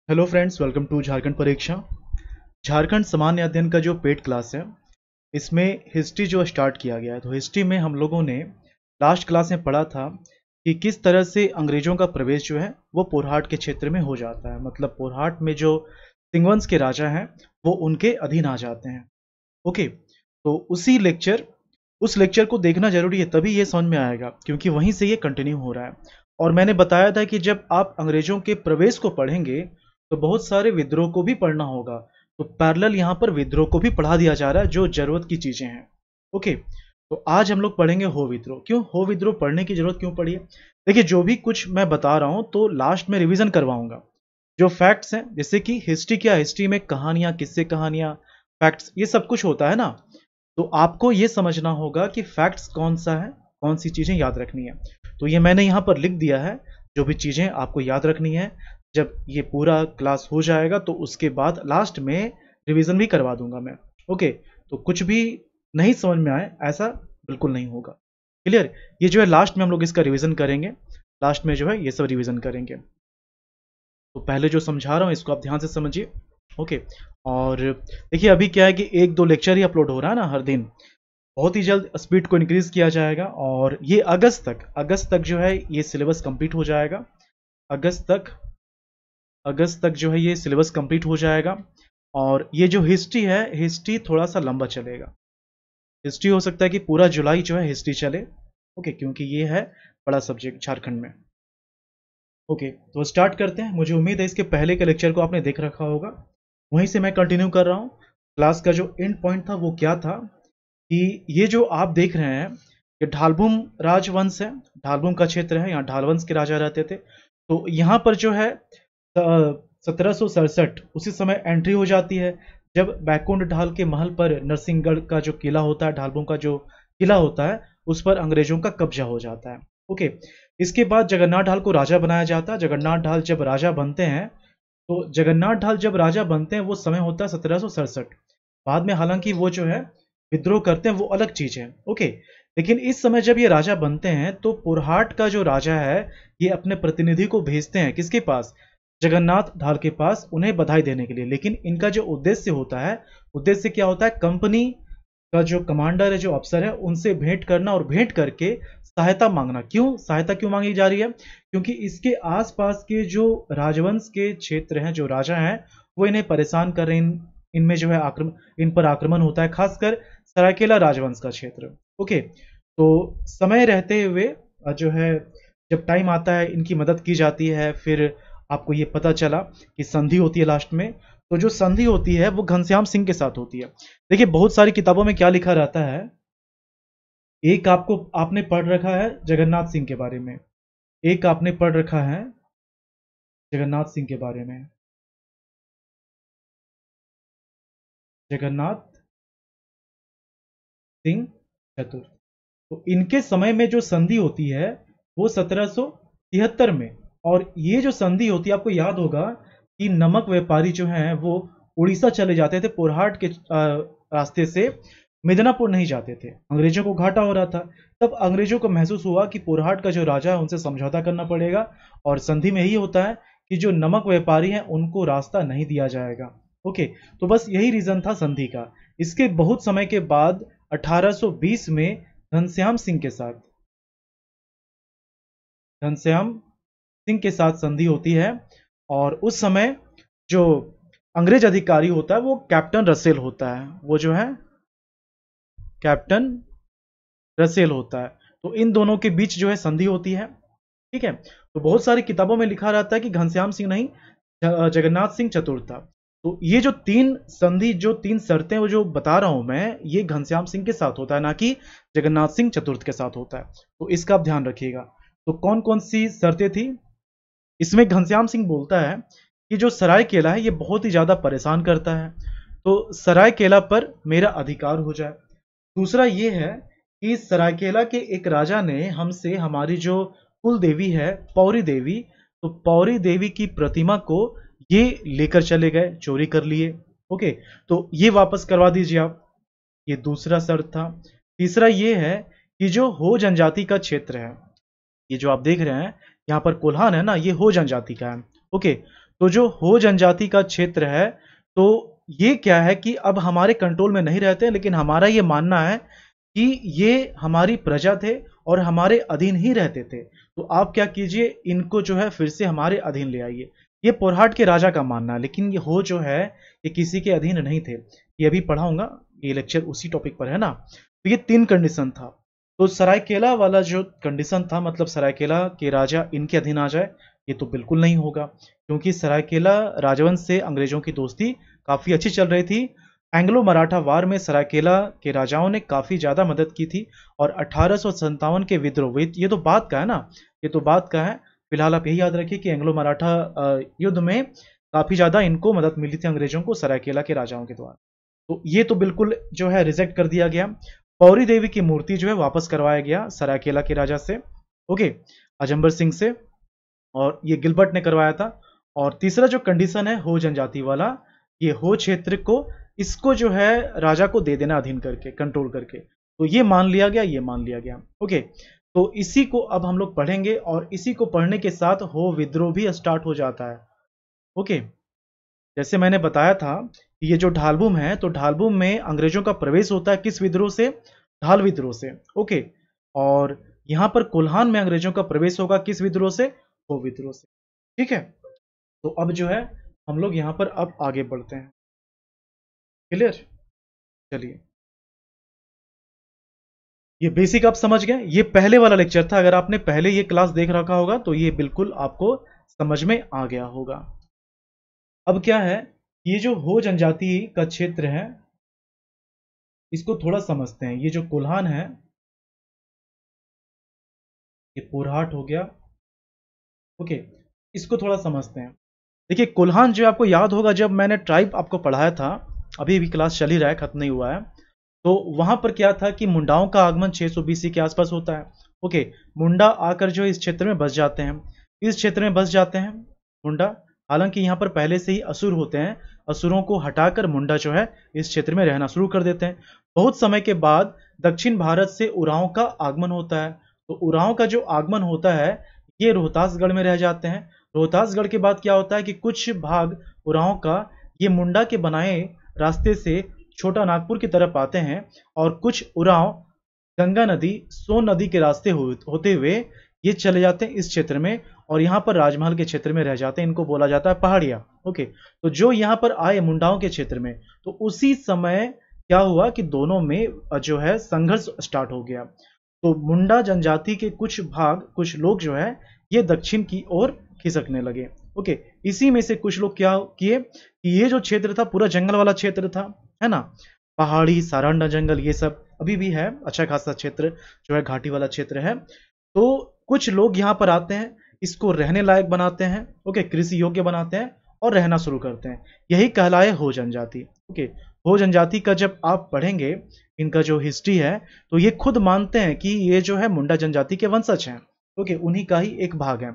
Hello friends, welcome to Jharkhand परीक्षा। झारखंड सामान्य अध्ययन का जो पेड क्लास है, इसमें हिस्ट्री जो स्टार्ट किया गया है। तो हिस्ट्री में हम लोगों ने लास्ट क्लास में पढ़ा था कि किस तरह से अंग्रेजों का प्रवेश जो है वो पोरहाट के क्षेत्र में हो जाता है। मतलब पोरहाट में जो सिंगवंश के राजा हैं वो उनके अधीन आ जाते हैं। ओके, तो उस लेक्चर को देखना जरूरी है, तभी ये समझ में आएगा, क्योंकि वहीं से ये कंटिन्यू हो रहा है। और मैंने बताया था कि जब आप अंग्रेजों के प्रवेश को पढ़ेंगे तो बहुत सारे विद्रोह को भी पढ़ना होगा। तो पैरेलल यहाँ पर विद्रोह को भी पढ़ा दिया जा रहा है, जो जरूरत की चीजें हैं। ओके, तो आज हम लोग पढ़ेंगे हो विद्रोह। क्यों हो विद्रोह पढ़ने की जरूरत क्यों पड़ी है? देखिए, जो भी कुछ मैं बता रहा हूं तो लास्ट में रिवीजन करवाऊंगा। जो फैक्ट्स हैं, जैसे कि हिस्ट्री क्या, हिस्ट्री में कहानियां, किस्से कहानियां, फैक्ट्स, ये सब कुछ होता है ना। तो आपको ये समझना होगा कि फैक्ट्स कौन सा है, कौन सी चीजें याद रखनी है। तो ये मैंने यहाँ पर लिख दिया है, जो भी चीजें आपको याद रखनी है। जब ये पूरा क्लास हो जाएगा तो उसके बाद लास्ट में रिवीजन भी करवा दूंगा मैं। ओके, तो कुछ भी नहीं समझ में आए ऐसा बिल्कुल नहीं होगा। क्लियर? ये जो है लास्ट में हम लोग इसका रिवीजन करेंगे। लास्ट में जो है ये सब रिवीजन करेंगे। तो पहले जो समझा रहा हूँ इसको आप ध्यान से समझिए। ओके, और देखिए अभी क्या है कि एक दो लेक्चर ही अपलोड हो रहा है ना हर दिन। बहुत ही जल्द स्पीड को इंक्रीज किया जाएगा और ये अगस्त तक जो है ये सिलेबस कंप्लीट हो जाएगा। अगस्त तक जो है ये सिलेबस कंप्लीट हो जाएगा। और ये जो हिस्ट्री है, हिस्ट्री थोड़ा सा लंबा चलेगा। हिस्ट्री हो सकता है कि पूरा जुलाई जो है हिस्ट्री चले। ओके, क्योंकि ये है बड़ा सब्जेक्ट झारखंड में। ओके, तो स्टार्ट करते हैं। मुझे उम्मीद है इसके पहले के लेक्चर को आपने देख रखा होगा, वहीं से मैं कंटिन्यू कर रहा हूँ। क्लास का जो एंड पॉइंट था वो क्या था कि ये जो आप देख रहे हैं ये ढालभूम राजवंश है। ढालभूम का क्षेत्र है, यहाँ ढालवंश के राजा रहते थे। तो यहाँ पर जो है 1767 उसी समय एंट्री हो जाती है, जब बैकुंठ ढाल के महल पर नरसिंहगढ़ का जो किला होता है, ढालभूम का जो किला होता है, उस पर अंग्रेजों का कब्जा हो जाता है। ओके, इसके बाद जगन्नाथ ढाल को राजा बनाया जाता है। जगन्नाथ ढाल जब राजा बनते हैं, तो जगन्नाथ ढाल जब राजा बनते हैं वो समय होता है 1767। बाद में हालांकि वो जो है विद्रोह करते हैं, वो अलग चीज है। ओके, लेकिन इस समय जब ये राजा बनते हैं तो पुरहाट का जो राजा है ये अपने प्रतिनिधि को भेजते हैं किसके पास? जगन्नाथ ढाल के पास, उन्हें बधाई देने के लिए। लेकिन इनका जो उद्देश्य होता है, उद्देश्य क्या होता है? कंपनी का जो कमांडर है, जो अफसर है, उनसे भेंट करना और भेंट करके सहायता मांगना। क्यों सहायता क्यों मांगी जा रही है? क्योंकि इसके आसपास के जो राजवंश के क्षेत्र हैं, जो राजा हैं, वो इन्हें परेशान कर रहे हैं। इनमें जो है इन पर आक्रमण होता है, खासकर सरायकेला राजवंश का क्षेत्र। ओके, तो समय रहते हुए जो है, जब टाइम आता है इनकी मदद की जाती है। फिर आपको ये पता चला कि संधि होती है लास्ट में। तो जो संधि होती है वो घनश्याम सिंह के साथ होती है। देखिए, बहुत सारी किताबों में क्या लिखा रहता है, एक आपने पढ़ रखा है जगन्नाथ सिंह के बारे में, एक आपने पढ़ रखा है जगन्नाथ सिंह के बारे में, जगन्नाथ सिंह चतुर। तो इनके समय में जो संधि होती है वो 1773 में। और ये जो संधि होती है, आपको याद होगा कि नमक व्यापारी जो हैं वो उड़ीसा चले जाते थे, पोरहाट के रास्ते से मिदनापुर नहीं जाते थे। अंग्रेजों को घाटा हो रहा था। तब अंग्रेजों को महसूस हुआ कि पोरहाट का जो राजा है उनसे समझौता करना पड़ेगा। और संधि में यही होता है कि जो नमक व्यापारी हैं उनको रास्ता नहीं दिया जाएगा। ओके, तो बस यही रीजन था संधि का। इसके बहुत समय के बाद 1820 में घनश्याम सिंह के साथ घनश्याम सिंह के साथ संधि होती है। और उस समय जो अंग्रेज अधिकारी होता है वो कैप्टन रसेल होता है। वो जो है कैप्टन रसेल होता है। तो इन दोनों के बीच जो है संधि होती है। ठीक है, तो बहुत सारी किताबों में लिखा रहता है कि घनश्याम सिंह नहीं, जगन्नाथ सिंह चतुर था। तो ये जो तीन संधि, जो तीन शर्तें वो जो बता रहा हूं मैं, ये घनश्याम सिंह के साथ होता है, ना कि जगन्नाथ सिंह चतुर्थ के साथ होता है। तो इसका आप ध्यान रखिएगा। तो कौन कौन सी शर्तें थी? इसमें घनश्याम सिंह बोलता है कि जो सरायकेला है ये बहुत ही ज्यादा परेशान करता है, तो सरायकेला पर मेरा अधिकार हो जाए। दूसरा ये है कि सरायकेला के एक राजा ने हमसे हमारी जो कुल देवी है पौरी देवी, तो पौरी देवी की प्रतिमा को ये लेकर चले गए, चोरी कर लिए। ओके, तो ये वापस करवा दीजिए आप। ये दूसरा शर्त था। तीसरा ये है कि जो हो जनजाति का क्षेत्र है, ये जो आप देख रहे हैं यहाँ पर कोल्हान है ना, ये हो जनजाति का है। ओके, तो जो हो जनजाति का क्षेत्र है, तो ये क्या है कि अब हमारे कंट्रोल में नहीं रहते, लेकिन हमारा ये मानना है कि ये हमारी प्रजा थे और हमारे अधीन ही रहते थे। तो आप क्या कीजिए, इनको जो है फिर से हमारे अधीन ले आइए। ये पोरहाट के राजा का मानना है, लेकिन ये हो जो है ये किसी के अधीन नहीं थे। ये अभी पढ़ाऊंगा, ये लेक्चर उसी टॉपिक पर है ना। तो ये 3 कंडीशन था। तो सरायकेला वाला जो कंडीशन था, मतलब सरायकेला के राजा इनके अधीन आ जाए, ये तो बिल्कुल नहीं होगा, क्योंकि सरायकेला राजवंश से अंग्रेजों की दोस्ती काफ़ी अच्छी चल रही थी। एंग्लो मराठा वार में सरायकेला के राजाओं ने काफ़ी ज़्यादा मदद की थी, और 1857 के विद्रोह, ये तो बात का है ना, ये तो बात का है। फिलहाल आप यही याद रखिए कि एंग्लो मराठा युद्ध में काफ़ी ज़्यादा इनको मदद मिली थी अंग्रेजों को सरायकेला के राजाओं के द्वारा। तो ये तो बिल्कुल जो है रिजेक्ट कर दिया गया। पौरी देवी की मूर्ति जो है वापस करवाया गया सरायकेला के राजा से, ओके, अजंबर सिंह से, और ये गिलबर्ट ने करवाया था। और तीसरा जो कंडीशन है हो जनजाति वाला, ये हो क्षेत्र को, इसको जो है राजा को दे देना अधीन करके, कंट्रोल करके। तो ये मान लिया गया, ये मान लिया गया, ओके। तो इसी को अब हम लोग पढ़ेंगे, और इसी को पढ़ने के साथ हो विद्रोह भी स्टार्ट हो जाता है, ओके। जैसे मैंने बताया था कि ये जो ढालबुम है, तो ढालबुम में अंग्रेजों का प्रवेश होता है किस विद्रोह से? ढाल विद्रोह से, ओके। और यहाँ पर कोल्हान में अंग्रेजों का प्रवेश होगा किस विद्रोह से? हो विद्रोह से, ठीक है। तो अब जो है हम लोग यहाँ पर अब आगे बढ़ते हैं, क्लियर? चलिए, ये बेसिक आप समझ गए। ये पहले वाला लेक्चर था, अगर आपने पहले ये क्लास देख रखा होगा तो ये बिल्कुल आपको समझ में आ गया होगा। अब क्या है, ये जो हो जनजाति का क्षेत्र है, इसको थोड़ा समझते हैं। ये जो कोल्हान है, ये पोरहाट हो गया, ओके, इसको थोड़ा समझते हैं। देखिए कोल्हान जो आपको याद होगा, जब मैंने ट्राइब आपको पढ़ाया था, अभी भी क्लास चल ही रहा है, खत्म नहीं हुआ है, तो वहां पर क्या था कि मुंडाओं का आगमन 600 BC के आसपास होता है, ओके। मुंडा आकर जो इस क्षेत्र में बस जाते हैं, इस क्षेत्र में बस जाते हैं मुंडा। हालांकि यहाँ पर पहले से ही असुर होते हैं, असुरों को हटाकर मुंडा जो है इस क्षेत्र में रहना शुरू कर देते हैं। बहुत समय के बाद दक्षिण भारत से उरांव का आगमन होता है। तो उरांव का जो आगमन होता है, ये रोहतासगढ़ में रह जाते हैं। रोहतासगढ़ के बाद क्या होता है कि कुछ भाग उरांव का ये मुंडा के बनाए रास्ते से छोटा नागपुर की तरफ आते हैं, और कुछ उरांव गंगा नदी, सोन नदी के रास्ते होते हुए ये चले जाते हैं इस क्षेत्र में, और यहाँ पर राजमहल के क्षेत्र में रह जाते हैं। इनको बोला जाता है पहाड़िया, ओके। तो जो यहाँ पर आए मुंडाओं के क्षेत्र में, तो उसी समय क्या हुआ कि दोनों में जो है संघर्ष स्टार्ट हो गया। तो मुंडा जनजाति के कुछ भाग, कुछ लोग जो है ये दक्षिण की ओर खिसकने लगे, ओके। इसी में से कुछ लोग क्या किए कि ये जो क्षेत्र था पूरा जंगल वाला क्षेत्र था, है ना, पहाड़ी सारंडा जंगल, ये सब अभी भी है, अच्छा खासा क्षेत्र जो है घाटी वाला क्षेत्र है। तो कुछ लोग यहाँ पर आते हैं, इसको रहने लायक बनाते हैं, ओके, कृषि योग्य बनाते हैं और रहना शुरू करते हैं। यही कहलाए हो जनजाति, ओके। हो जनजाति का जब आप पढ़ेंगे, इनका जो हिस्ट्री है, तो ये खुद मानते हैं कि ये जो है मुंडा जनजाति के वंशज हैं, ओके, उन्हीं का ही एक भाग है।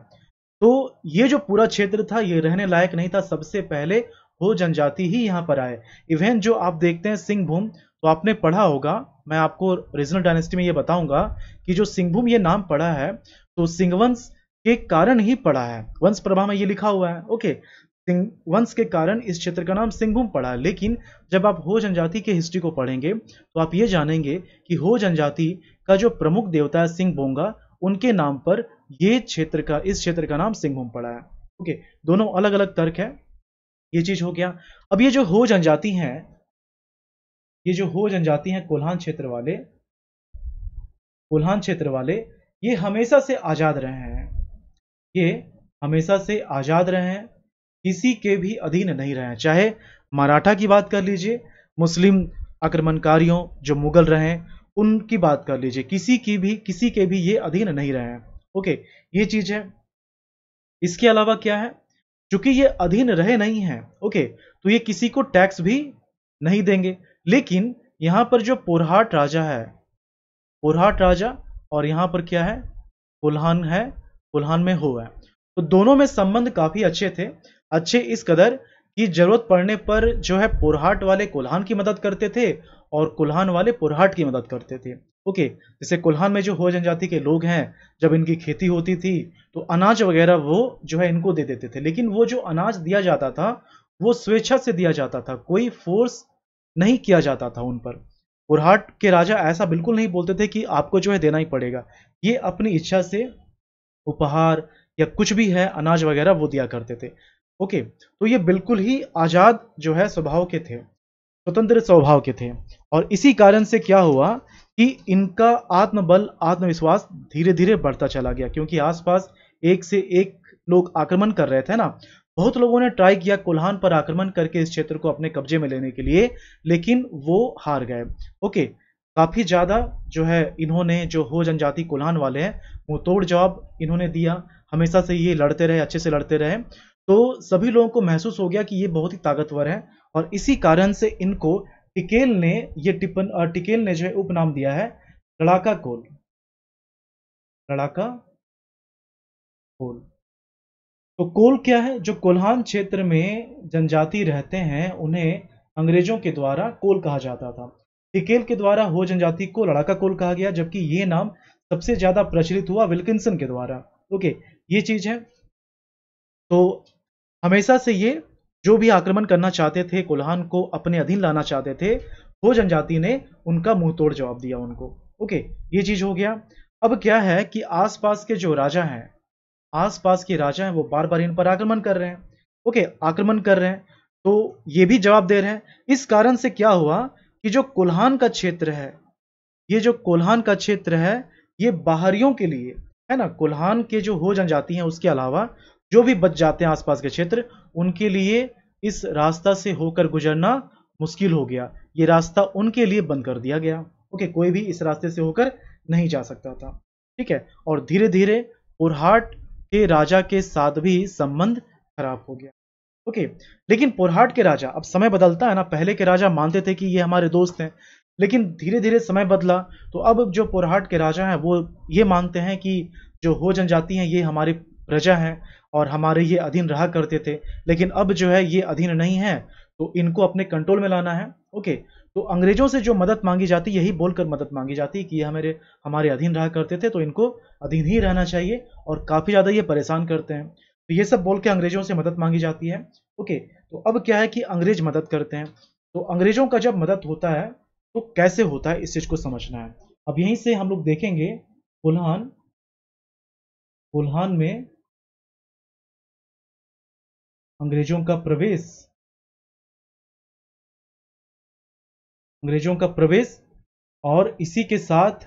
तो ये जो पूरा क्षेत्र था ये रहने लायक नहीं था, सबसे पहले हो जनजाति ही यहाँ पर आए। इवन जो आप देखते हैं सिंहभूम, तो आपने पढ़ा होगा, मैं आपको रीजनल डायनेस्टी में ये बताऊंगा कि जो सिंहभूम ये नाम पड़ा है, तो सिंहवंश के कारण ही पड़ा है, वंश प्रभा में ये लिखा हुआ है, ओके। सिंह वंश के कारण इस क्षेत्र का नाम सिंहभूम पड़ा है। लेकिन जब आप हो जनजाति के हिस्ट्री को पढ़ेंगे तो आप ये जानेंगे कि हो जनजाति का जो प्रमुख देवता है सिंहभोंगा, उनके नाम पर ये क्षेत्र का, इस क्षेत्र का नाम सिंहभूम पड़ा है, ओके। दोनों अलग अलग तर्क है, ये चीज हो गया। अब ये जो हो जनजाति हैं, ये जो हो जनजाति हैं कोल्हान क्षेत्र वाले, कोल्हान क्षेत्र वाले, ये हमेशा से आजाद रहे हैं, ये हमेशा से आजाद रहे हैं, किसी के भी अधीन नहीं रहे हैं। चाहे मराठा की बात कर लीजिए, मुस्लिम आक्रमणकारियों जो मुगल रहे उनकी बात कर लीजिए, किसी के भी ये अधीन नहीं रहे हैं, ओके। ये चीज है। इसके अलावा क्या है, चूंकि ये अधीन रहे नहीं हैं, ओके, तो ये किसी को टैक्स भी नहीं देंगे। लेकिन यहां पर जो पोरहाट राजा है, पोरहाट राजा, और यहां पर क्या है, कोल्हान है, कोल्हान में हो है, तो दोनों में संबंध काफी अच्छे थे। अच्छे इस कदर कि जरूरत पड़ने पर जो है पोरहाट वाले कोल्हान की मदद करते थे और कोल्हान वाले पोरहाट की मदद करते थे, ओके, जैसे कोल्हान में जो हो जनजाति के लोग हैं, जब इनकी खेती होती थी तो अनाज वगैरह वो जो है इनको दे देते थे, लेकिन वो जो अनाज दिया जाता था वो स्वेच्छा से दिया जाता था, कोई फोर्स नहीं किया जाता था उन पर। बुरहाट के राजा ऐसा बिल्कुल नहीं बोलते थे कि आपको जो है देना ही पड़ेगा, ये अपनी इच्छा से उपहार या कुछ भी है अनाज वगैरह वो दिया करते थे। ओके, तो ये बिल्कुल ही आजाद जो है स्वभाव के थे, स्वतंत्र स्वभाव के थे। और इसी कारण से क्या हुआ कि इनका आत्मबल, आत्मविश्वास धीरे धीरे बढ़ता चला गया, क्योंकि आसपास एक से एक लोग आक्रमण कर रहे थे ना। बहुत लोगों ने ट्राई किया कोल्हान पर आक्रमण करके इस क्षेत्र को अपने कब्जे में लेने के लिए, लेकिन वो हार गए। ओके, काफी ज्यादा जो है इन्होंने, जो हो जनजाति कोल्हान वाले हैं, वो तोड़ जवाब इन्होंने दिया। हमेशा से ये लड़ते रहे, अच्छे से लड़ते रहे, तो सभी लोगों को महसूस हो गया कि ये बहुत ही ताकतवर है। और इसी कारण से इनको टिकेल ने टिकेल ने जो है उपनाम दिया है लड़ाका कोल। लड़ाका कोल। तो कोल क्या है? जो कोल्हान क्षेत्र में जनजाति रहते हैं उन्हें अंग्रेजों के द्वारा कोल कहा जाता था। टिकेल के द्वारा हो जनजाति को लड़ाका कोल कहा गया, जबकि ये नाम सबसे ज्यादा प्रचलित हुआ विल्किंसन के द्वारा। ओके, ये चीज है। तो हमेशा से ये जो भी आक्रमण करना चाहते थे, कोल्हान को अपने अधीन लाना चाहते थे, वो जनजाति ने उनका मुंह तोड़ जवाब दिया उनको। ओके, ये चीज हो गया। अब क्या है कि आसपास के जो राजा हैं, आसपास के राजा हैं, वो बार बार इन पर आक्रमण कर रहे हैं। ओके, आक्रमण कर रहे हैं तो ये भी जवाब दे रहे हैं। इस कारण से क्या हुआ कि जो कोल्हान का क्षेत्र है, ये जो कोल्हान का क्षेत्र है, ये बाहरियों के लिए है ना, कोल्हान के जो हो जनजाति हैं उसके अलावा जो भी बच जाते हैं आसपास के क्षेत्र, उनके लिए इस रास्ता से होकर गुजरना मुश्किल हो गया। ये रास्ता उनके लिए बंद कर दिया गया। ओके, कोई भी इस रास्ते से होकर नहीं जा सकता था। ठीक है, और धीरे धीरे पुरहाट के राजा के साथ भी संबंध खराब हो गया। ओके, लेकिन पुरहाट के राजा, अब समय बदलता है ना, पहले के राजा मानते थे कि ये हमारे दोस्त हैं, लेकिन धीरे धीरे समय बदला, तो अब जो पुरहाट के राजा हैं वो ये मानते हैं कि जो हो जनजाति हैं ये हमारी प्रजा हैं और हमारे ये अधीन रहा करते थे, लेकिन अब जो है ये अधीन नहीं है, तो इनको अपने कंट्रोल में लाना है। ओके, तो अंग्रेजों से जो मदद मांगी जाती, यही बोलकर मदद मांगी जाती कि ये हमारे अधीन रहा करते थे, तो इनको अधीन ही रहना चाहिए और काफी ज्यादा ये परेशान करते हैं, तो ये सब बोल के अंग्रेजों से मदद मांगी जाती है। ओके, तो अब क्या है कि अंग्रेज मदद करते हैं, तो अंग्रेजों का जब मदद होता है तो कैसे होता है इस चीज को समझना है। अब यहीं से हम लोग देखेंगे कोल्हान, कोल्हान में अंग्रेजों का प्रवेश, अंग्रेजों का प्रवेश, और इसी के साथ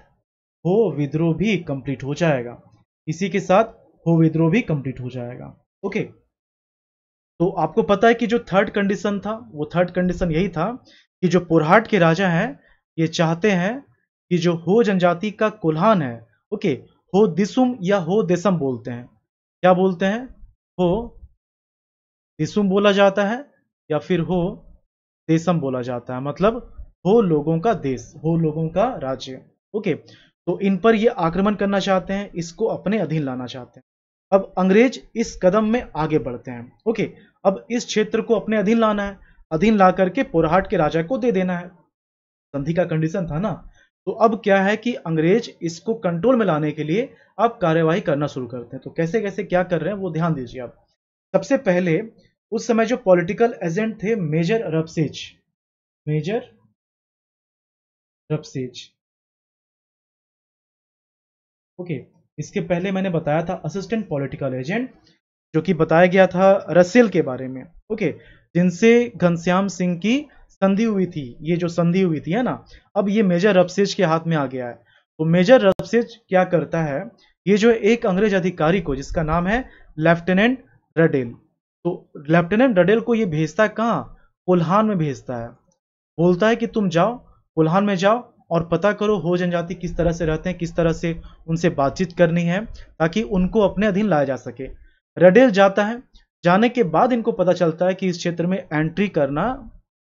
हो विद्रोह भी कंप्लीट हो जाएगा। इसी के साथ हो विद्रोह भी कंप्लीट हो जाएगा। ओके, तो आपको पता है कि जो थर्ड कंडीशन था, वो थर्ड कंडीशन यही था कि जो पुरहाट के राजा हैं ये चाहते हैं कि जो हो जनजाति का कोल्हान है, ओके, हो दिसुम या हो देसम बोलते हैं, क्या बोलते हैं? हो दिसुम बोला जाता है या फिर हो देसम बोला जाता है, मतलब हो लोगों का देश, हो लोगों का राज्य। ओके, तो इन पर ये आक्रमण करना चाहते हैं, इसको अपने अधीन लाना चाहते हैं। अब अंग्रेज इस कदम में आगे बढ़ते हैं। ओके, अब इस क्षेत्र को अपने अधीन लाना है, अधीन ला करके पुरहाट के राजा को दे देना है, संधि का कंडीशन था ना। तो अब क्या है कि अंग्रेज इसको कंट्रोल में लाने के लिए अब कार्यवाही करना शुरू करते हैं। तो कैसे कैसे क्या कर रहे हैं वो ध्यान दीजिए। आप सबसे पहले उस समय जो पॉलिटिकल एजेंट थे मेजर रबसेज, मेजर रबसेज, ओके, इसके पहले मैंने बताया था असिस्टेंट पॉलिटिकल एजेंट, जो कि बताया गया था रसेल के बारे में। ओके, जिनसे घनश्याम सिंह की संधि हुई थी, ये जो संधि हुई थी है ना, अब ये मेजर रबसेज के हाथ में आ गया है। तो मेजर रबसेज क्या करता है, ये जो एक अंग्रेज अधिकारी को, जिसका नाम है लेफ्टिनेंट रडेल, तो लेफ्टिनेंट रडेल को ये भेजता है कहाँ? कोल्हान में भेजता है। बोलता है कि तुम जाओ कोल्हान में जाओ और पता करो हो जनजाति किस तरह से रहते हैं, किस तरह से उनसे बातचीत करनी है, ताकि उनको अपने अधीन लाया जा सके। रडेल जाता है, जाने के बाद इनको पता चलता है कि इस क्षेत्र में एंट्री करना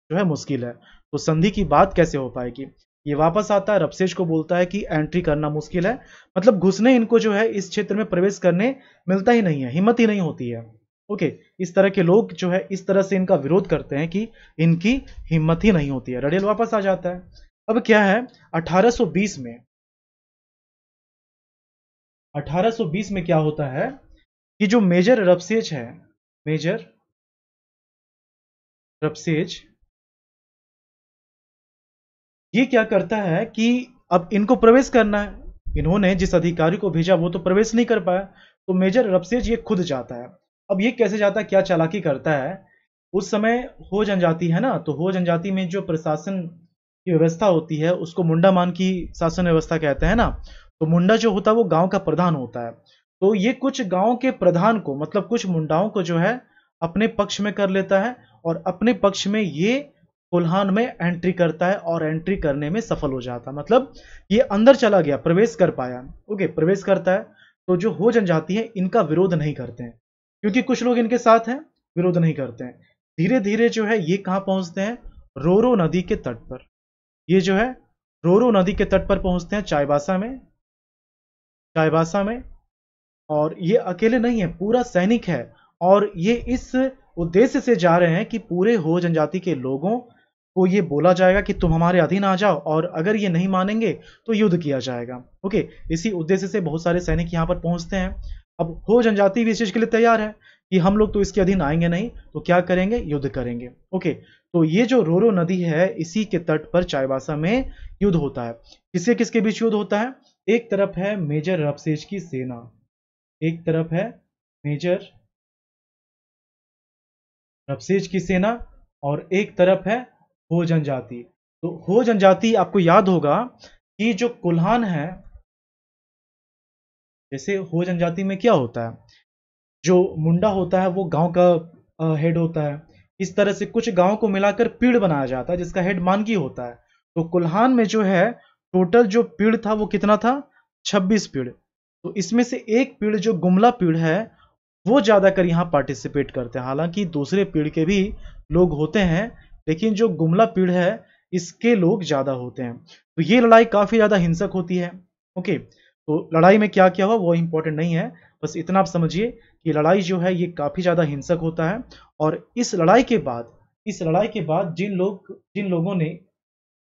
जो है मुश्किल है, तो संधि की बात कैसे हो पाएगी। ये वापस आता है, रबसेज को बोलता है कि एंट्री करना मुश्किल है, मतलब घुसने इनको जो है इस क्षेत्र में प्रवेश करने मिलता ही नहीं है, हिम्मत ही नहीं होती है। ओके, इस तरह के लोग जो है इस तरह से इनका विरोध करते हैं कि इनकी हिम्मत ही नहीं होती है। रडेल वापस आ जाता है। अब क्या है, 1820 में 1820 में क्या होता है कि जो मेजर रबसेज है, मेजर रबसेज, ये क्या करता है कि अब इनको प्रवेश करना है, इन्होंने जिस अधिकारी को भेजा वो तो प्रवेश नहीं कर पाया, तो मेजर रबसेज ये खुद जाता है। अब ये कैसे जाता है, क्या चालाकी करता है, उस समय हो जनजाति है ना, तो हो जनजाति में जो प्रशासन की व्यवस्था होती है उसको मुंडामान की शासन व्यवस्था कहते हैं ना। तो मुंडा जो होता है वो गांव का प्रधान होता है। तो ये कुछ गांव के प्रधान को, मतलब कुछ मुंडाओं को जो है अपने पक्ष में कर लेता है, और अपने पक्ष में ये कोल्हान में एंट्री करता है, और एंट्री करने में सफल हो जाता है, मतलब ये अंदर चला गया, प्रवेश कर पाया। ओके, प्रवेश करता है। तो जो हो जनजाति है इनका विरोध नहीं करते हैं, क्योंकि कुछ लोग इनके साथ हैं, विरोध नहीं करते हैं। धीरे धीरे जो है ये कहां पहुंचते हैं, रोरो नदी के तट पर। ये जो है रोरो नदी के तट पर पहुंचते हैं, चाईबासा में, चाईबासा में। और ये अकेले नहीं है, पूरा सैनिक है, और ये इस उद्देश्य से जा रहे हैं कि पूरे हो जनजाति के लोगों को ये बोला जाएगा कि तुम हमारे अधीन आ जाओ, और अगर ये नहीं मानेंगे तो युद्ध किया जाएगा। ओके, इसी उद्देश्य से बहुत सारे सैनिक यहाँ पर पहुंचते हैं। अब हो जनजाति भी इस चीज के लिए तैयार है कि हम लोग तो इसके अधीन आएंगे नहीं, तो क्या करेंगे, युद्ध करेंगे। ओके, तो ये जो रोरो नदी है इसी के तट पर चाईबासा में युद्ध होता है। किसके किसके बीच युद्ध होता है, एक तरफ है मेजर रबसेज की सेना, एक तरफ है मेजर रबसेज की सेना, और एक तरफ है हो जनजाति। तो हो जनजाति, आपको याद होगा कि जो कुल्हान है, जैसे हो जनजाति में क्या होता है, जो मुंडा होता है वो गांव का हेड होता है। इस तरह से कुछ गांव को मिलाकर पीढ़ बनाया जाता है जिसका हेड मानगी होता है। तो कुल्हान में जो है टोटल जो पीढ़ था वो कितना था, 26 पीढ़। तो इसमें से एक पीढ़ जो गुमला पीढ़ है वो ज्यादातर यहाँ पार्टिसिपेट करते हैं। हालांकि दूसरे पीढ़ के भी लोग होते हैं, लेकिन जो गुमला पीढ़ है इसके लोग ज्यादा होते हैं। तो ये लड़ाई काफी ज्यादा हिंसक होती है। ओके, तो लड़ाई में क्या क्या हुआ वो इंपॉर्टेंट नहीं है, बस इतना आप समझिए कि लड़ाई जो है ये काफी ज्यादा हिंसक होता है। और इस लड़ाई के बाद, इस लड़ाई के बाद जिन लोगों ने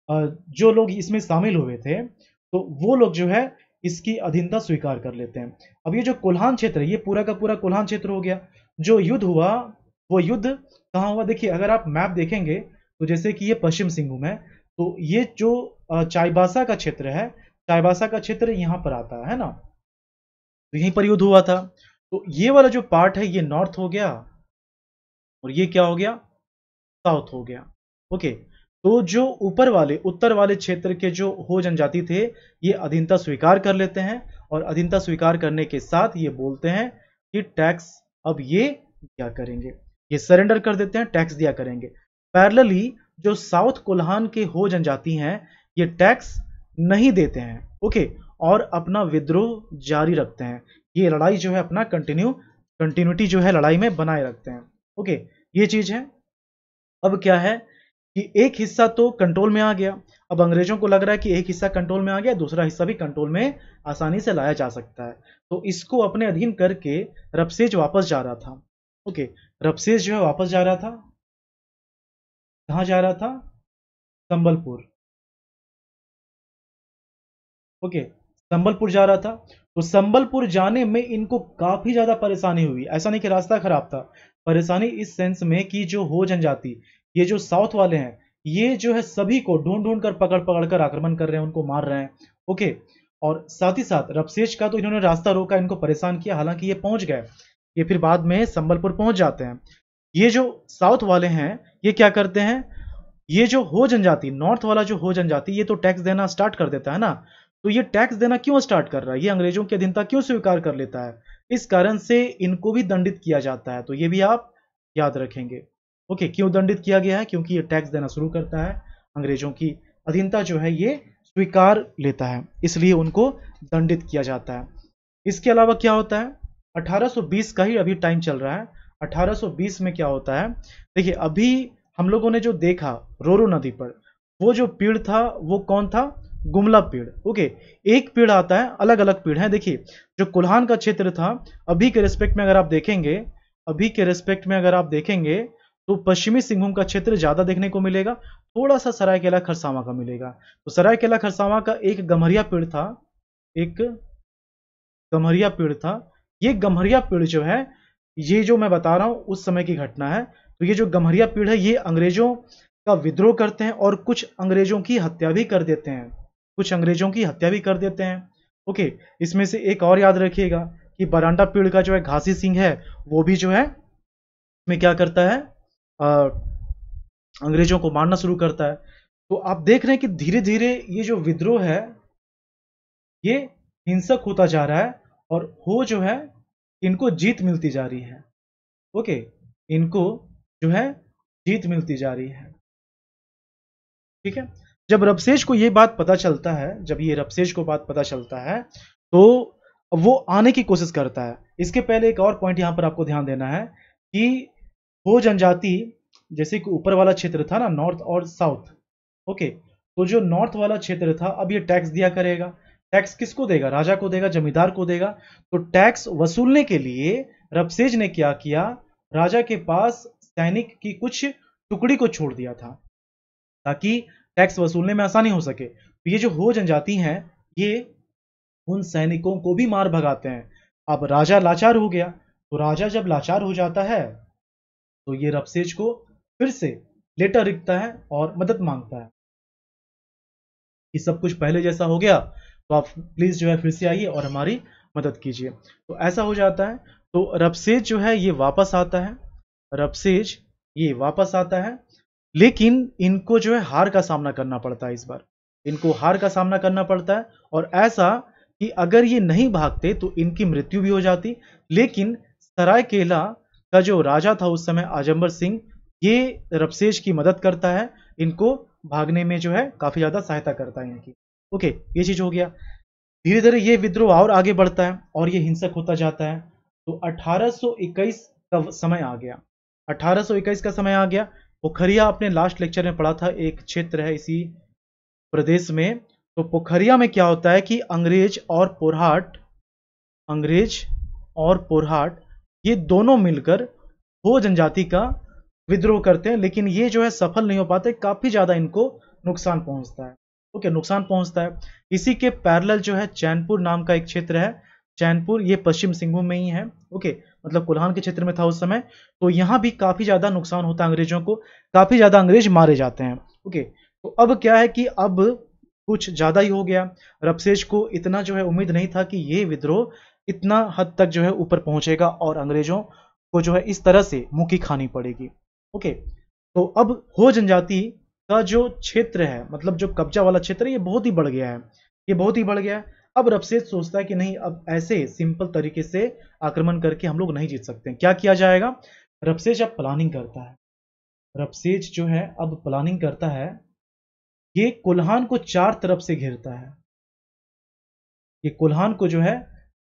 जो लोग इसमें शामिल हुए थे, तो वो लोग जो है इसकी अधीनता स्वीकार कर लेते हैं। अब ये जो कोल्हान क्षेत्र है ये पूरा का पूरा कोल्हान क्षेत्र हो गया। जो युद्ध हुआ वो युद्ध कहाँ हुआ, देखिए अगर आप मैप देखेंगे तो जैसे कि ये पश्चिम सिंहभूम है, तो ये जो चाईबासा का क्षेत्र है, चाईबासा का क्षेत्र यहाँ पर आता है ना, तो यहीं पर युद्ध हुआ था। तो ये वाला जो पार्ट है ये नॉर्थ हो गया, और ये क्या हो गया, साउथ हो गया। ओके, तो जो ऊपर वाले उत्तर वाले क्षेत्र के जो हो जनजाति थे ये अधीनता स्वीकार कर लेते हैं, और अधीनता स्वीकार करने के साथ ये बोलते हैं कि टैक्स अब ये दिया करेंगे, ये सरेंडर कर देते हैं, टैक्स दिया करेंगे। पैरेलली जो साउथ कोल्हान के हो जनजाति हैं ये टैक्स नहीं देते हैं। ओके, और अपना विद्रोह जारी रखते हैं। ये लड़ाई जो है अपना कंटिन्यूटी जो है लड़ाई में बनाए रखते हैं। ओके, ये चीज है। अब क्या है कि एक हिस्सा तो कंट्रोल में आ गया, अब अंग्रेजों को लग रहा है कि एक हिस्सा कंट्रोल में आ गया, दूसरा हिस्सा भी कंट्रोल में आसानी से लाया जा सकता है। तो इसको अपने अधीन करके रबसेज वापस जा रहा था। ओके, रबसेज जो है वापस जा रहा था, कहाँ जा रहा था, संबलपुर। ओके, संबलपुर जा रहा था। तो संबलपुर जाने में इनको काफी ज्यादा परेशानी हुई, ऐसा नहीं कि रास्ता खराब था, परेशानी इस सेंस में कि जो हो जनजाति, ये जो साउथ वाले हैं, ये जो है सभी को ढूंढ ढूंढ कर पकड़ पकड़ कर आक्रमण कर रहे हैं, उनको मार रहे हैं। ओके, और साथ ही साथ रबसेज का तो इन्होंने रास्ता रोका, इनको परेशान किया, हालांकि ये पहुंच गए, ये फिर बाद में संबलपुर पहुंच जाते हैं। ये जो साउथ वाले हैं ये क्या करते हैं, ये जो हो जनजाति, नॉर्थ वाला जो हो जनजाति, ये तो टैक्स देना स्टार्ट कर देता है ना। तो ये टैक्स देना क्यों स्टार्ट कर रहा है, ये अंग्रेजों की अधीनता क्यों स्वीकार कर लेता है, इस कारण से इनको भी दंडित किया जाता है। तो ये भी आप याद रखेंगे। ओके, क्यों दंडित किया गया है, क्योंकि ये टैक्स देना शुरू करता है, अंग्रेजों की अधीनता जो है ये स्वीकार लेता है, इसलिए उनको दंडित किया जाता है। इसके अलावा क्या होता है, 1820 का ही अभी टाइम चल रहा है। 1820 में क्या होता है, देखिए अभी हम लोगों ने जो देखा रोरो नदी पर, वो जो पेड़ था वो कौन था, गुमला पेड़। ओके, एक पेड़ आता है, अलग अलग पेड़ है। देखिए जो कुल्हान का क्षेत्र था, अभी के रेस्पेक्ट में अगर आप देखेंगे, अभी के रेस्पेक्ट में अगर आप देखेंगे तो पश्चिमी सिंहभूम का क्षेत्र ज्यादा देखने को मिलेगा, थोड़ा सा सरायकेला खरसावां का मिलेगा। तो सरायकेला खरसावां का एक गम्हरिया पेड़ था, एक गम्हरिया पेड़ था। ये गम्हरिया पेड़ जो है, ये जो मैं बता रहा हूँ उस समय की घटना है। तो ये जो गम्हरिया पेड़ है, ये अंग्रेजों का विद्रोह करते हैं और कुछ अंग्रेजों की हत्या भी कर देते हैं, कुछ अंग्रेजों की हत्या भी कर देते हैं। ओके, इसमें से एक और याद रखिएगा कि बरांडा पेड़ का जो है घासी सिंह है, वो भी जो है में क्या करता है, अंग्रेजों को मारना शुरू करता है। तो आप देख रहे हैं कि धीरे धीरे ये जो विद्रोह है ये हिंसक होता जा रहा है, और हो जो है इनको जीत मिलती जा रही है। ओके, इनको जो है जीत मिलती जा रही है। ठीक है, जब रबसेज को ये बात पता चलता है, जब ये रबसेज को बात पता चलता है, तो वो आने की कोशिश करता है। इसके पहले एक और पॉइंट यहां पर आपको ध्यान देना है कि हो जनजाति, जैसे कि ऊपर वाला क्षेत्र था ना, नॉर्थ और साउथ। ओके, तो जो नॉर्थ वाला क्षेत्र था, अब ये टैक्स दिया करेगा। टैक्स किसको देगा? राजा को देगा, जमींदार को देगा। तो टैक्स वसूलने के लिए रबसेज ने क्या किया, राजा के पास सैनिक की कुछ टुकड़ी को छोड़ दिया था ताकि टैक्स वसूलने में आसानी हो सके। तो ये जो हो जनजाति हैं, ये उन सैनिकों को भी मार भगाते हैं। अब राजा लाचार हो गया, तो राजा जब लाचार हो जाता है तो ये रबसेज को फिर से लेटर लिखता है और मदद मांगता है कि सब कुछ पहले जैसा हो गया, तो आप प्लीज जो है फिर से आइए और हमारी मदद कीजिए। तो ऐसा हो जाता है। तो रबसेज जो है ये वापस आता है, रबसेज ये वापस आता है, लेकिन इनको जो है हार का सामना करना पड़ता है। इस बार इनको हार का सामना करना पड़ता है, और ऐसा कि अगर ये नहीं भागते तो इनकी मृत्यु भी हो जाती। लेकिन सरायकेला का जो राजा था उस समय, आजमबर सिंह, ये रबसेज की मदद करता है, इनको भागने में जो है काफी ज्यादा सहायता करता है इनकी। ओके, ये चीज हो गया। धीरे धीरे ये विद्रोह और आगे बढ़ता है और ये हिंसक होता जाता है। तो 1821 का समय आ गया, 1821 का समय आ गया। पोखरिया आपने लास्ट लेक्चर में पढ़ा था, एक क्षेत्र है इसी प्रदेश में। तो पोखरिया में क्या होता है कि अंग्रेज और पोरहाट ये दोनों मिलकर हो जनजाति का विद्रोह करते हैं, लेकिन ये जो है सफल नहीं हो पाते, काफी ज्यादा इनको नुकसान पहुंचता है। ओके, नुकसान पहुंचता है। इसी के पैरेलल जो है चैनपुर नाम का एक क्षेत्र है, चैनपुर ये पश्चिम सिंहभूम में ही है। ओके, मतलब कोल्हान के क्षेत्र में था उस समय। तो यहां भी काफी ज्यादा नुकसान होता है अंग्रेजों को, काफी ज्यादा अंग्रेज मारे जाते हैं। ओके, तो अब क्या है कि अब कुछ ज्यादा ही हो गया। रबसेज को इतना जो है उम्मीद नहीं था कि ये विद्रोह इतना हद तक जो है ऊपर पहुंचेगा और अंग्रेजों को जो है इस तरह से मुंह खानी पड़ेगी। ओके, तो अब हो जनजाति का जो क्षेत्र है, मतलब जो कब्जा वाला क्षेत्र है, ये बहुत ही बढ़ गया है, ये बहुत ही बढ़ गया है। अब रबसेज सोचता है कि नहीं, अब ऐसे सिंपल तरीके से आक्रमण करके हम लोग नहीं जीत सकते। क्या किया जाएगा? रबसेज अब प्लानिंग करता है। रबसेज जो है अब प्लानिंग करता है, ये कोल्हान को चार तरफ से घेरता है, ये कोल्हान को जो है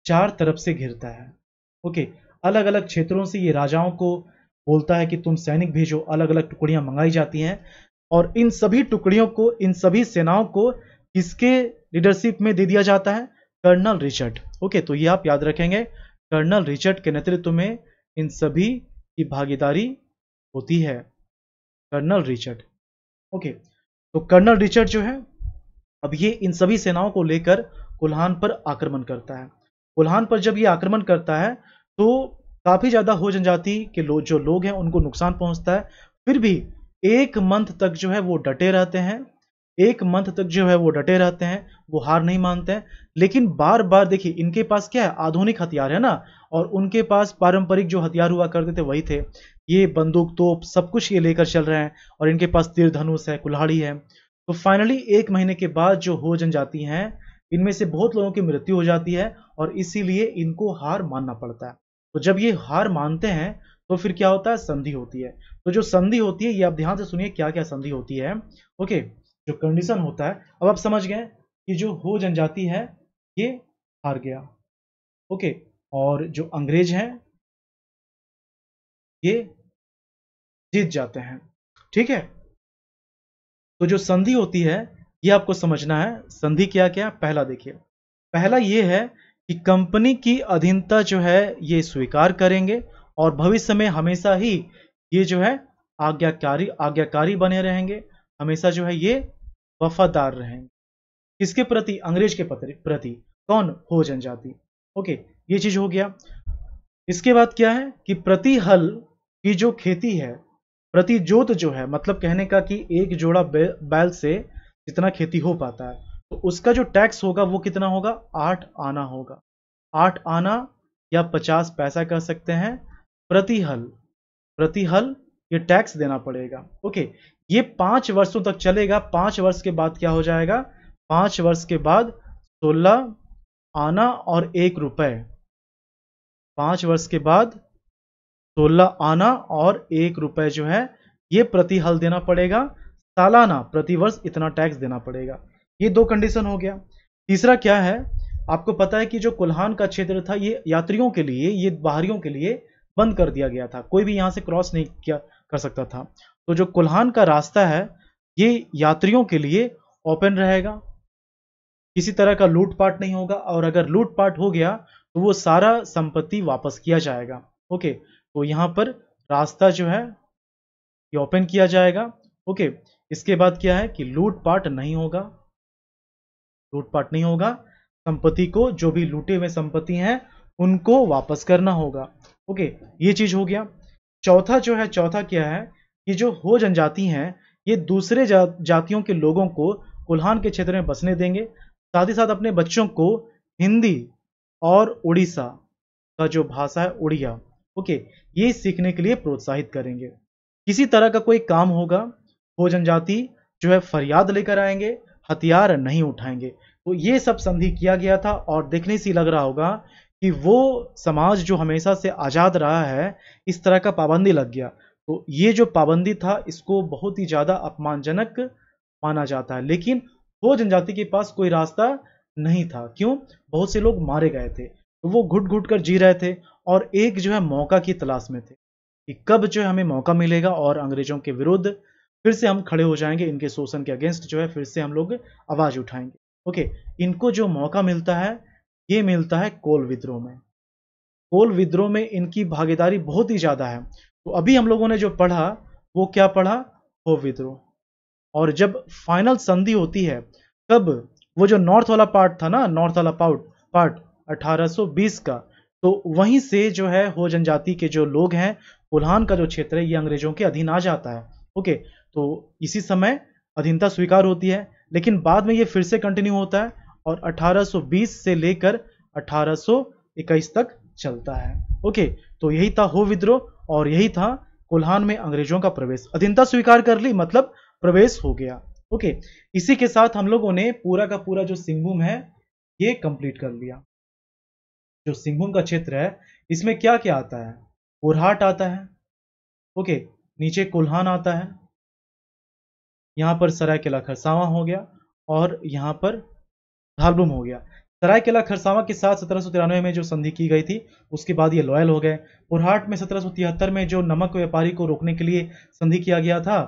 चार तरफ से घेरता है। ओके, अलग अलग क्षेत्रों से ये राजाओं को बोलता है कि तुम सैनिक भेजो, अलग अलग टुकड़ियां मंगाई जाती हैं, और इन सभी टुकड़ियों को, इन सभी सेनाओं को किसके लीडरशिप में दे दिया जाता है? Colonel Richard. ओके, तो ये आप याद रखेंगे, कर्नल रिचर्ड के नेतृत्व में इन सभी की भागीदारी होती है, कर्नल रिचर्ड। ओके, तो कर्नल रिचर्ड जो है अब ये इन सभी सेनाओं को लेकर कोल्हान पर आक्रमण करता है। कोल्हान पर जब ये आक्रमण करता है तो काफी ज्यादा हो जनजाति के जो लोग हैं उनको नुकसान पहुंचता है। फिर भी एक मंथ तक जो है वो डटे रहते हैं, एक मंथ तक जो है वो डटे रहते हैं, वो हार नहीं मानते हैं। लेकिन बार बार देखिए, इनके पास क्या है? आधुनिक हथियार है ना, और उनके पास पारंपरिक जो हथियार हुआ करते थे वही थे। ये बंदूक, तोप, सब कुछ ये लेकर चल रहे हैं, और इनके पास तीर धनुष है, कुल्हाड़ी है। तो फाइनली एक महीने के बाद जो हो जनजाति हैं, इनमें से बहुत लोगों की मृत्यु हो जाती है, और इसीलिए इनको हार मानना पड़ता है। तो जब ये हार मानते हैं तो फिर क्या होता है? संधि होती है। तो जो संधि होती है, ये आप ध्यान से सुनिए क्या क्या संधि होती है। ओके, जो कंडीशन होता है, अब आप समझ गए कि जो हो जनजाति है ये हार गया। ओके, और जो अंग्रेज हैं ये जीत जाते हैं। ठीक है, तो जो संधि होती है ये आपको समझना है। संधि क्या क्या? पहला देखिए, पहला ये है कि कंपनी की अधीनता जो है ये स्वीकार करेंगे, और भविष्य में हमेशा ही ये जो है आज्ञाकारी बने रहेंगे, हमेशा जो है ये वफादार रहेंगे। किसके प्रति? अंग्रेज के प्रति। कौन? हो जनजाति। ओके, ये चीज हो गया। इसके बाद क्या है कि प्रति हल की जो खेती है, प्रति जोत जो है, मतलब कहने का कि एक जोड़ा बैल से जितना खेती हो पाता है, तो उसका जो टैक्स होगा वो कितना होगा, 8 आना होगा। 8 आना या 50 पैसा कह सकते हैं प्रति हल। प्रति हल ये टैक्स देना पड़ेगा। ओके, ये 5 वर्षों तक चलेगा। 5 वर्ष के बाद क्या हो जाएगा, 5 वर्ष के बाद 16 आना और 1 रुपए। 5 वर्ष के बाद 16 आना और 1 रुपए जो है ये प्रति हल देना पड़ेगा। सालाना प्रति वर्ष इतना टैक्स देना पड़ेगा। ये 2 कंडीशन हो गया। तीसरा क्या है, आपको पता है कि जो कोल्हान का क्षेत्र था ये यात्रियों के लिए, ये बाहरियों के लिए बंद कर दिया गया था, कोई भी यहां से क्रॉस नहीं किया कर सकता था। तो जो कोल्हान का रास्ता है ये यात्रियों के लिए ओपन रहेगा, किसी तरह का लूटपाट नहीं होगा, और अगर लूटपाट हो गया तो वो सारा संपत्ति वापस किया जाएगा। ओके, तो यहां पर रास्ता जो है ये ओपन किया जाएगा। ओके, इसके बाद क्या है कि लूटपाट नहीं होगा, लूटपाट नहीं होगा, संपत्ति को, जो भी लूटे हुए संपत्ति हैं उनको वापस करना होगा। ओके, ये चीज हो गया। चौथा जो है, चौथा क्या है कि जो हो जनजाति हैं ये दूसरे जातियों के लोगों को कोल्हान के क्षेत्र में बसने देंगे, साथ ही साथ अपने बच्चों को हिंदी और उड़ीसा का जो भाषा है उड़िया, ओके, ये सीखने के लिए प्रोत्साहित करेंगे। किसी तरह का कोई काम होगा, हो जनजाति जो है फरियाद लेकर आएंगे, हथियार नहीं उठाएंगे। तो ये सब संधि किया गया था, और देखने से लग रहा होगा कि वो समाज जो हमेशा से आजाद रहा है, इस तरह का पाबंदी लग गया। तो ये जो पाबंदी था इसको बहुत ही ज्यादा अपमानजनक माना जाता है। लेकिन हो जनजाति के पास कोई रास्ता नहीं था। क्यों? बहुत से लोग मारे गए थे, तो वो घुट घुट कर जी रहे थे, और एक जो है मौका की तलाश में थे कि कब जो है हमें मौका मिलेगा और अंग्रेजों के विरुद्ध फिर से हम खड़े हो जाएंगे, इनके शोषण के अगेंस्ट जो है फिर से हम लोग आवाज उठाएंगे। ओके, इनको जो मौका मिलता है ये मिलता है कोल विद्रोह में। कोल विद्रोह में इनकी भागीदारी बहुत ही ज्यादा है। तो अभी हम लोगों ने जो पढ़ा वो क्या पढ़ा, हो विद्रोह। और जब फाइनल संधि होती है कब, वो जो नॉर्थ वाला पार्ट था ना, नॉर्थ वाला पार्ट 1820 का, तो वहीं से जो है हो जनजाति के जो लोग हैं, कोल्हान का जो क्षेत्र है ये अंग्रेजों के अधीन आ जाता है। ओके, तो इसी समय अधीनता स्वीकार होती है, लेकिन बाद में ये फिर से कंटिन्यू होता है और 1820 से लेकर 1821 तक चलता है। ओके, तो यही था हो विद्रोह और यही था कोल्हान में अंग्रेजों का प्रवेश। अधीनता स्वीकार कर ली मतलब प्रवेश हो गया। ओके, इसी के साथ हम लोगों ने पूरा का पूरा जो सिंहभूम है ये कंप्लीट कर लिया। जो सिंहभूम का क्षेत्र है इसमें क्या क्या आता है, पुरहाट आता है, ओके, नीचे कोल्हान आता है, यहां पर सरायकेला खरसावां हो गया, और यहां पर धालबुम हो गया। सरायकेला खरसावां के साथ 1793 में जो संधि की गई थी उसके बाद ये लॉयल हो गए। पुरहाट में 1773 में जो नमक व्यापारी को रोकने के लिए संधि किया गया था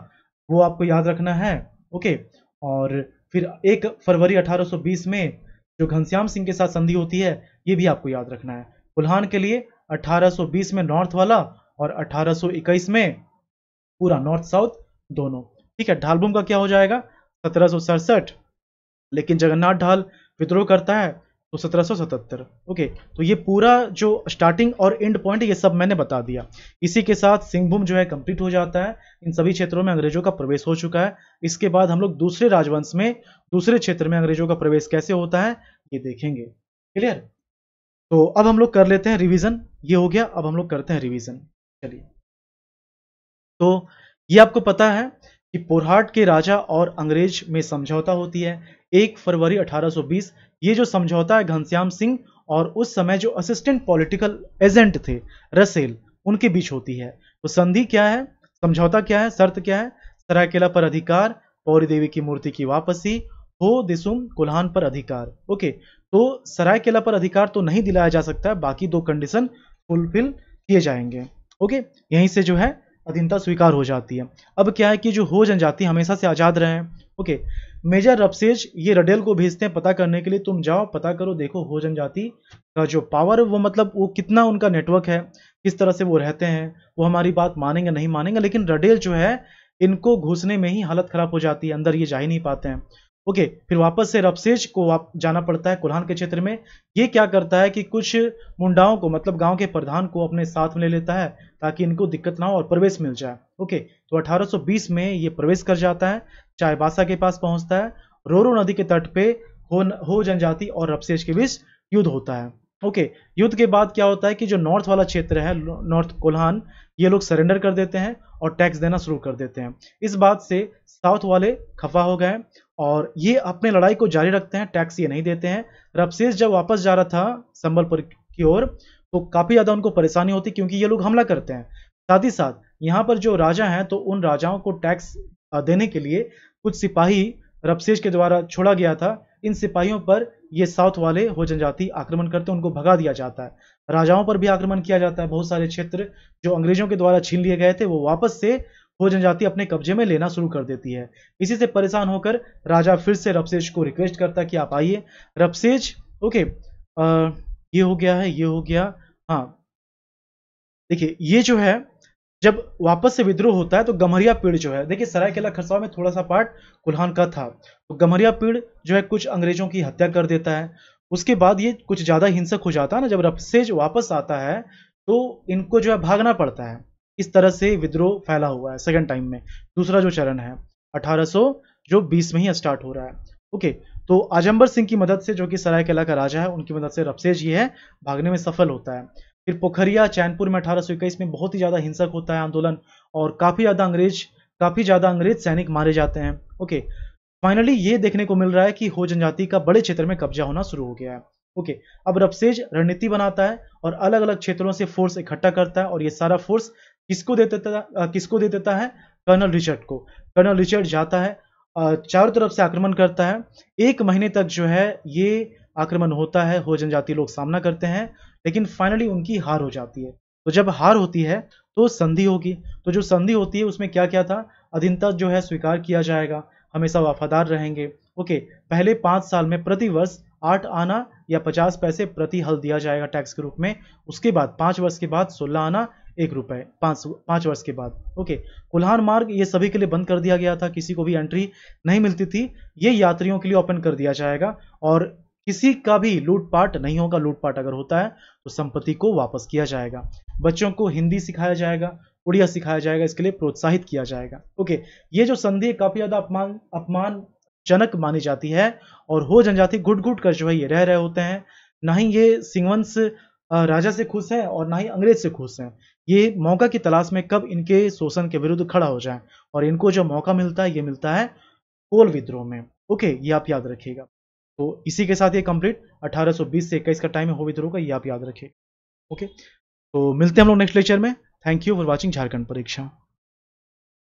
वो आपको याद रखना है। ओके, और फिर 1 फरवरी 1820 में जो घनश्याम सिंह के साथ संधि होती है ये भी आपको याद रखना है। कोल्हान के लिए 1820 में नॉर्थ वाला और 1821 में पूरा नॉर्थ साउथ दोनों। ठीक है, ढालबुम का क्या हो जाएगा 1767, लेकिन जगन्नाथ ढाल विद्रोह करता है तो 1777। ओके, तो ये पूरा जो स्टार्टिंग और एंड पॉइंट ये सब मैंने बता दिया। इसी के साथ सिंहभूम जो है कंप्लीट हो जाता है। इन सभी क्षेत्रों में अंग्रेजों का प्रवेश हो चुका है। इसके बाद हम लोग दूसरे राजवंश में, दूसरे क्षेत्र में अंग्रेजों का प्रवेश कैसे होता है ये देखेंगे। क्लियर? तो अब हम लोग कर लेते हैं रिवीजन। ये हो गया, अब हम लोग करते हैं रिवीजन। चलिए, तो ये आपको पता है कि पुरहाट के राजा और अंग्रेज में समझौता होती है 1 फरवरी 1820। ये जो समझौता है घनश्याम सिंह और उस समय जो असिस्टेंट पॉलिटिकल एजेंट थे रसेल, उनके बीच होती है। तो संधि क्या है, समझौता क्या है, शर्त क्या है, सरायकेला पर अधिकार, पौरी देवी की मूर्ति की वापसी, हो दिसुम कोल्हान पर अधिकार। ओके, तो सरायकेला पर अधिकार तो नहीं दिलाया जा सकता, बाकी 2 कंडीशन फुलफिल किए जाएंगे। ओके, यहीं से जो है अधीनता स्वीकार हो जाती है। अब क्या है कि जो हो जनजाति हमेशा से आजाद रहे हैं। ओके, मेजर रबसेज ये रडेल को भेजते हैं पता करने के लिए, तुम जाओ पता करो, देखो हो जनजाति का जो पावर वो मतलब वो कितना उनका नेटवर्क है, किस तरह से वो रहते हैं, वो हमारी बात मानेंगे नहीं मानेंगे। लेकिन रडेल जो है इनको घुसने में ही हालत खराब हो जाती है, अंदर ये जा ही नहीं पाते हैं। ओके, फिर वापस से रबसेज को जाना पड़ता है कोल्हान के क्षेत्र में। ये क्या करता है कि कुछ मुंडाओं को, मतलब गांव के प्रधान को अपने साथ में ले लेता है ताकि इनको दिक्कत ना हो और प्रवेश मिल जाए। ओके, तो 1820 में ये प्रवेश कर जाता है, चाईबासा के पास पहुंचता है। रोरो नदी के तट पे हो जनजाति और रबसेज के बीच युद्ध होता है। ओके, युद्ध के बाद क्या होता है कि जो नॉर्थ वाला क्षेत्र है, नॉर्थ कोल्हान, ये लोग सरेंडर कर देते हैं और टैक्स देना शुरू कर देते हैं। इस बात से साउथ वाले खफा हो गए और ये अपने लड़ाई को जारी रखते हैं, टैक्स ये नहीं देते हैं। रबसेज जब वापस जा रहा था संबलपुर की ओर तो काफी ज्यादा उनको परेशानी होती क्योंकि ये लोग हमला करते हैं। साथ ही साथ यहाँ पर जो राजा हैं तो उन राजाओं को टैक्स देने के लिए कुछ सिपाही रबसेज के द्वारा छोड़ा गया था। इन सिपाहियों पर ये साउथ वाले हो जनजाति आक्रमण करते हैं, उनको भगा दिया जाता है। राजाओं पर भी आक्रमण किया जाता है। बहुत सारे क्षेत्र जो अंग्रेजों के द्वारा छीन लिए गए थे वो वापस से हो जनजाति अपने कब्जे में लेना शुरू कर देती है। इसी से परेशान होकर राजा फिर से रबसेज को रिक्वेस्ट करता है कि आप आइए। रबसेज, ओके, ये हो गया है, ये हो गया। हाँ, देखिए ये जो है जब वापस से विद्रोह होता है तो गम्हरिया पीड़ जो है, देखिए सरायकेला खरसावां में थोड़ा सा पार्ट कुल्हान का था, तो गम्हरिया पीड़ जो है कुछ अंग्रेजों की हत्या कर देता है। उसके बाद ये कुछ ज्यादा हिंसक हो जाता है ना, जब रबसेज वापस आता है तो इनको जो है भागना पड़ता है। इस तरह से विद्रोह फैला हुआ है सेकंड टाइम में। दूसरा जो चरण है 1820 में ही स्टार्ट हो रहा है। ओके, तो आजमबर सिंह की मदद से, जो कि सरायकेला का राजा है, उनकी मदद से रबसेज ये है भागने में सफल होता है। फिर पोखरिया चैनपुर में 1821 में बहुत ही ज्यादा हिंसक होता है आंदोलन और काफी ज्यादा अंग्रेज सैनिक मारे जाते हैं। ओके, फाइनली ये देखने को मिल रहा है कि हो जनजाति का बड़े क्षेत्र में कब्जा होना शुरू हो गया है। ओके, अब रबसेज रणनीति बनाता है और अलग अलग क्षेत्रों से फोर्स इकट्ठा करता है और ये सारा फोर्स किसको दे देता है? कर्नल रिचर्ड को। कर्नल रिचर्ड जाता है, चारों तरफ से आक्रमण करता है। 1 महीने तक जो है ये आक्रमण होता है, हो जनजाति लोग सामना करते हैं, लेकिन फाइनली उनकी हार हो जाती है। तो जब हार होती है तो संधि होगी। तो जो संधि होती है उसमें क्या क्या था? अधीनता जो है स्वीकार किया जाएगा, हमेशा वफादार रहेंगे। ओके, पहले 5 साल में प्रति वर्ष 8 आना या 50 पैसे प्रति हल दिया जाएगा टैक्स के रूप में। उसके बाद 5 वर्ष के बाद 16 आना 1 रुपए 5 वर्ष के बाद। ओके, कुल्हान मार्ग ये सभी के लिए बंद कर दिया गया था, किसी को भी एंट्री नहीं मिलती थी। ये यात्रियों के लिए ओपन कर दिया जाएगा और किसी का भी लूटपाट नहीं होगा। लूटपाट अगर होता है तो संपत्ति को वापस किया जाएगा। बच्चों को हिंदी सिखाया जाएगा, उड़िया सिखाया जाएगा, इसके लिए प्रोत्साहित किया जाएगा। ओके, ये जो संधि काफी ज्यादा अपमानजनक मानी जाती है और हो जनजाति घुट घुट कर जो है ये रह रहे होते हैं। ना ही ये सिंहवंश राजा से खुश है और ना ही अंग्रेज से खुश है। ये मौका की तलाश में कब इनके शोषण के विरुद्ध खड़ा हो जाए, और इनको जो मौका मिलता है ये मिलता है कोल विद्रोह में। ओके, ये आप याद रखिएगा। तो इसी के साथ ये कंप्लीट 1820 से 21 का टाइम है हो विद्रोह का, ये आप याद रखिए। ओके, तो मिलते हैं हम लोग नेक्स्ट लेक्चर में। Thank you for watching Jharkhand परीक्षा।